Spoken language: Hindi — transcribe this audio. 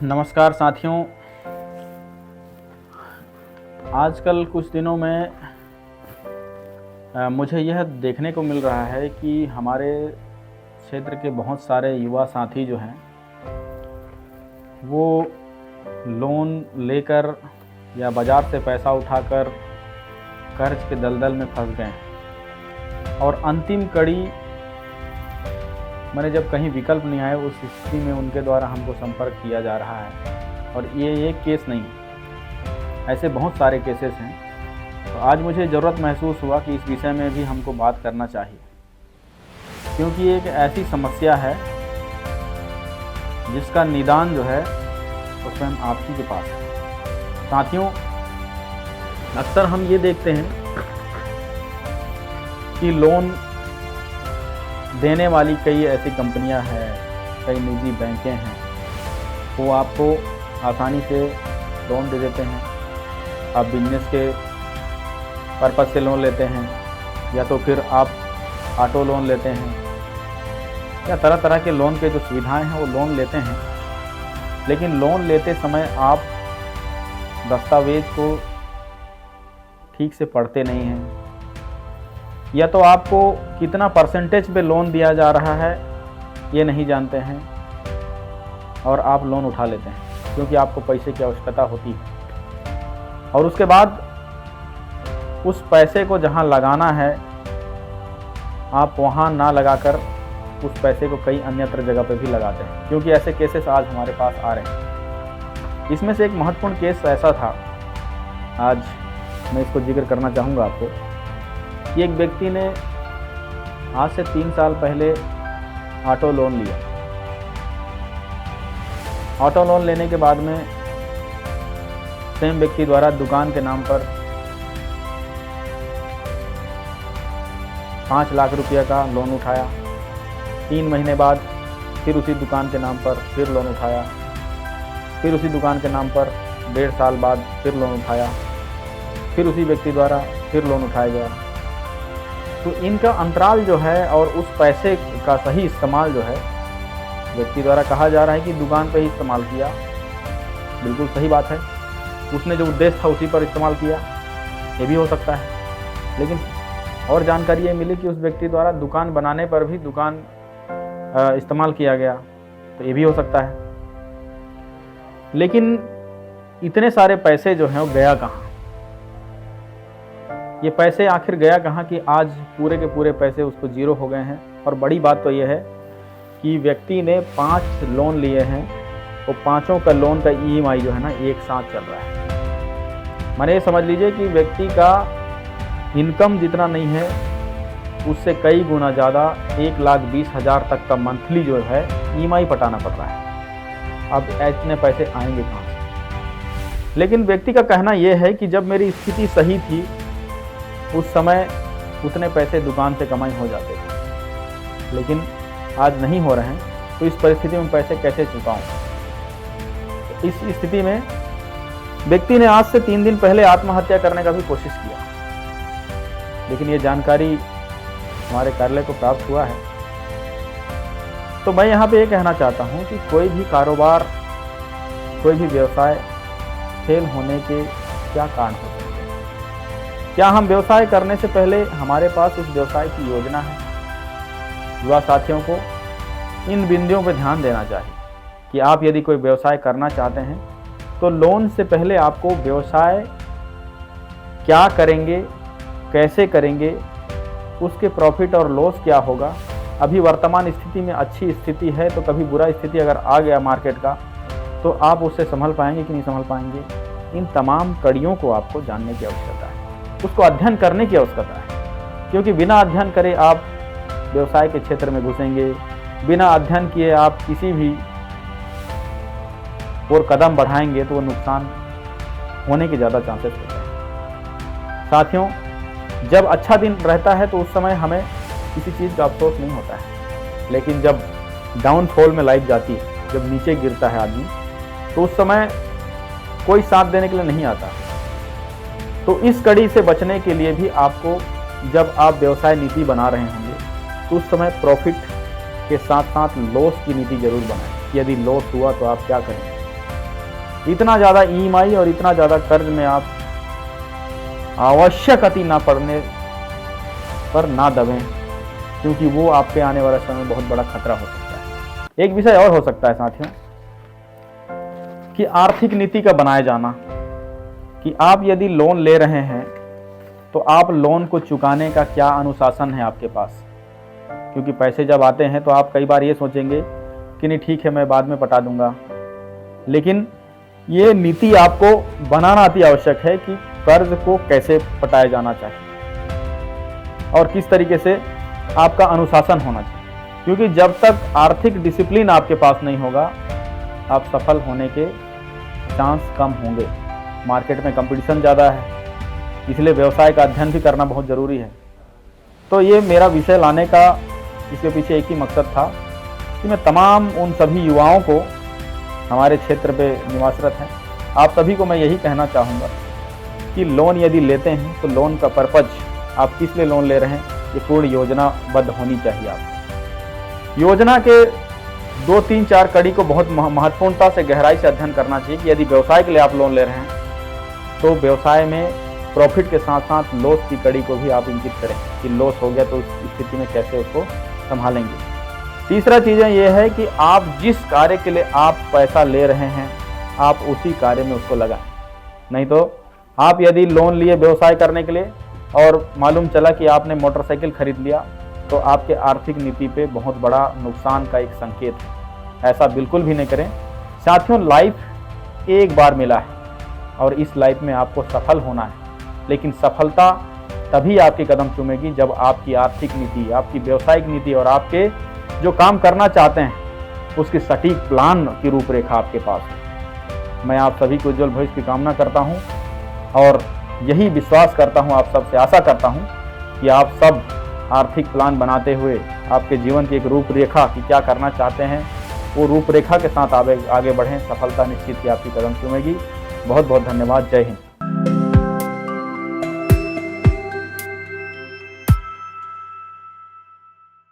नमस्कार साथियों। आजकल कुछ दिनों में मुझे यह देखने को मिल रहा है कि हमारे क्षेत्र के बहुत सारे युवा साथी जो हैं वो लोन लेकर या बाज़ार से पैसा उठाकर कर्ज के दलदल में फंस गए हैं और अंतिम कड़ी मैंने जब कहीं विकल्प नहीं आए उस स्थिति में उनके द्वारा हमको संपर्क किया जा रहा है। और ये एक केस नहीं, ऐसे बहुत सारे केसेस हैं। तो आज मुझे ज़रूरत महसूस हुआ कि इस विषय में भी हमको बात करना चाहिए, क्योंकि एक ऐसी समस्या है जिसका निदान जो है वो स्वयं आप ही के पास है। साथियों, अक्सर हम ये देखते हैं कि लोन देने वाली कई ऐसी कंपनियां हैं, कई निजी बैंकें हैं, वो आपको आसानी से लोन दे देते हैं। आप बिजनेस के पर्पज़ से लोन लेते हैं या तो फिर आप ऑटो लोन लेते हैं या तरह तरह के लोन के जो सुविधाएं हैं वो लोन लेते हैं। लेकिन लोन लेते समय आप दस्तावेज को ठीक से पढ़ते नहीं हैं, या तो आपको कितना परसेंटेज पे लोन दिया जा रहा है ये नहीं जानते हैं और आप लोन उठा लेते हैं क्योंकि आपको पैसे की आवश्यकता होती है। और उसके बाद उस पैसे को जहां लगाना है आप वहां ना लगाकर उस पैसे को कई अन्यत्र जगह पे भी लगाते हैं, क्योंकि ऐसे केसेस आज हमारे पास आ रहे हैं। इसमें से एक महत्वपूर्ण केस ऐसा था, आज मैं इसको जिक्र करना चाहूँगा आपको। एक व्यक्ति ने आज से 3 साल पहले ऑटो लोन लिया। ऑटो लोन लेने के बाद में सेम व्यक्ति द्वारा दुकान के नाम पर 5 लाख रुपये का लोन उठाया। 3 महीने बाद फिर उसी दुकान के नाम पर फिर लोन उठाया, फिर उसी दुकान के नाम पर 1.5 साल बाद फिर लोन उठाया, फिर उसी व्यक्ति द्वारा फिर लोन उठाया गया। तो इनका अंतराल जो है और उस पैसे का सही इस्तेमाल जो है, व्यक्ति द्वारा कहा जा रहा है कि दुकान पे ही इस्तेमाल किया। बिल्कुल सही बात है, उसने जो उद्देश्य था उसी पर इस्तेमाल किया, ये भी हो सकता है। लेकिन और जानकारी ये मिली कि उस व्यक्ति द्वारा दुकान बनाने पर भी दुकान इस्तेमाल किया गया, तो ये भी हो सकता है। लेकिन इतने सारे पैसे जो हैं वो गया कहाँ? ये पैसे आखिर गया कहाँ कि आज पूरे के पूरे पैसे उसको जीरो हो गए हैं। और बड़ी बात तो ये है कि व्यक्ति ने 5 लोन लिए हैं, वो पाँचों का लोन का EMI जो है ना एक साथ चल रहा है। माने ये समझ लीजिए कि व्यक्ति का इनकम जितना नहीं है उससे कई गुना ज़्यादा 1,20,000 तक का मंथली जो है EMI पटाना पड़ रहा है। अब इतने पैसे आएंगे कहाँ से? लेकिन व्यक्ति का कहना यह है कि जब मेरी स्थिति सही थी उस समय उतने पैसे दुकान से कमाई हो जाते थे, लेकिन आज नहीं हो रहे हैं, तो इस परिस्थिति में पैसे कैसे चुकाऊं? इस स्थिति में व्यक्ति ने आज से 3 दिन पहले आत्महत्या करने का भी कोशिश किया, लेकिन ये जानकारी हमारे कार्यालय को प्राप्त हुआ है। तो मैं यहाँ पे ये कहना चाहता हूँ कि कोई भी कारोबार, कोई भी व्यवसाय फेल होने के क्या कारण हो सकते हैं? क्या हम व्यवसाय करने से पहले हमारे पास उस व्यवसाय की योजना है? युवा साथियों को इन बिंदुओं पर ध्यान देना चाहिए कि आप यदि कोई व्यवसाय करना चाहते हैं तो लोन से पहले आपको व्यवसाय क्या करेंगे, कैसे करेंगे, उसके प्रॉफिट और लॉस क्या होगा, अभी वर्तमान स्थिति में अच्छी स्थिति है तो कभी बुरा स्थिति अगर आ गया मार्केट का तो आप उससे संभल पाएंगे कि नहीं संभल पाएंगे। इन तमाम कड़ियों को आपको जानने की आवश्यकता है, उसको अध्ययन करने की आवश्यकता है, क्योंकि बिना अध्ययन करे आप व्यवसाय के क्षेत्र में घुसेंगे, बिना अध्ययन किए आप किसी भी और कदम बढ़ाएंगे तो वो नुकसान होने के ज़्यादा चांसेस होते हैं। साथियों, जब अच्छा दिन रहता है तो उस समय हमें किसी चीज़ का अफसोस नहीं होता है, लेकिन जब डाउनफॉल में लाइफ जाती है, जब नीचे गिरता है आदमी, तो उस समय कोई साथ देने के लिए नहीं आता। तो इस कड़ी से बचने के लिए भी आपको, जब आप व्यवसाय नीति बना रहे होंगे तो उस समय प्रॉफिट के साथ साथ लॉस की नीति जरूर बनाएं। यदि लॉस हुआ तो आप क्या करेंगे, इतना ज़्यादा EMI और इतना ज़्यादा कर्ज में आप आवश्यक अति ना पड़ने पर ना दबें, क्योंकि वो आपके आने वाले समय में बहुत बड़ा खतरा हो सकता है। एक विषय और हो सकता है साथियों कि आर्थिक नीति का बनाए जाना, कि आप यदि लोन ले रहे हैं तो आप लोन को चुकाने का क्या अनुशासन है आपके पास। क्योंकि पैसे जब आते हैं तो आप कई बार ये सोचेंगे कि नहीं ठीक है मैं बाद में पटा दूंगा, लेकिन ये नीति आपको बनाना अति आवश्यक है कि कर्ज को कैसे पटाया जाना चाहिए और किस तरीके से आपका अनुशासन होना चाहिए। क्योंकि जब तक आर्थिक डिसिप्लिन आपके पास नहीं होगा आप सफल होने के चांस कम होंगे। मार्केट में कंपटीशन ज़्यादा है, इसलिए व्यवसाय का अध्ययन भी करना बहुत ज़रूरी है। तो ये मेरा विषय लाने का इसके पीछे एक ही मकसद था कि मैं तमाम उन सभी युवाओं को, हमारे क्षेत्र पे निवासरत हैं, आप सभी को मैं यही कहना चाहूँगा कि लोन यदि लेते हैं तो लोन का पर्पज, आप किस लिए लोन ले रहे हैं, ये पूर्ण योजनाबद्ध होनी चाहिए। आप योजना के 2, 3, 4 कड़ी को बहुत महत्वपूर्णता से गहराई से अध्ययन करना चाहिए कि यदि व्यवसाय के लिए आप लोन ले रहे हैं तो व्यवसाय में प्रॉफिट के साथ साथ लॉस की कड़ी को भी आप इंगित करें कि लॉस हो गया तो उस स्थिति में कैसे उसको संभालेंगे। तीसरा चीज़ें ये है कि आप जिस कार्य के लिए आप पैसा ले रहे हैं आप उसी कार्य में उसको लगाएं। नहीं तो आप यदि लोन लिए व्यवसाय करने के लिए और मालूम चला कि आपने मोटरसाइकिल खरीद लिया तो आपके आर्थिक नीति पे बहुत बड़ा नुकसान का एक संकेत है। ऐसा बिल्कुल भी नहीं करें साथियों। लाइफ एक बार मिला है और इस लाइफ में आपको सफल होना है, लेकिन सफलता तभी आपके कदम चूमेगी जब आपकी आर्थिक नीति, आपकी व्यावसायिक नीति और आपके जो काम करना चाहते हैं उसकी सटीक प्लान की रूपरेखा आपके पास है। मैं आप सभी को उज्जवल भविष्य की कामना करता हूं और यही विश्वास करता हूं, आप सबसे आशा करता हूं कि आप सब आर्थिक प्लान बनाते हुए आपके जीवन की एक रूपरेखा कि क्या करना चाहते हैं वो रूपरेखा के साथ आगे बढ़ें। सफलता निश्चित ही आपकी कदम चूमेगी। बहुत बहुत धन्यवाद। जय हिंद।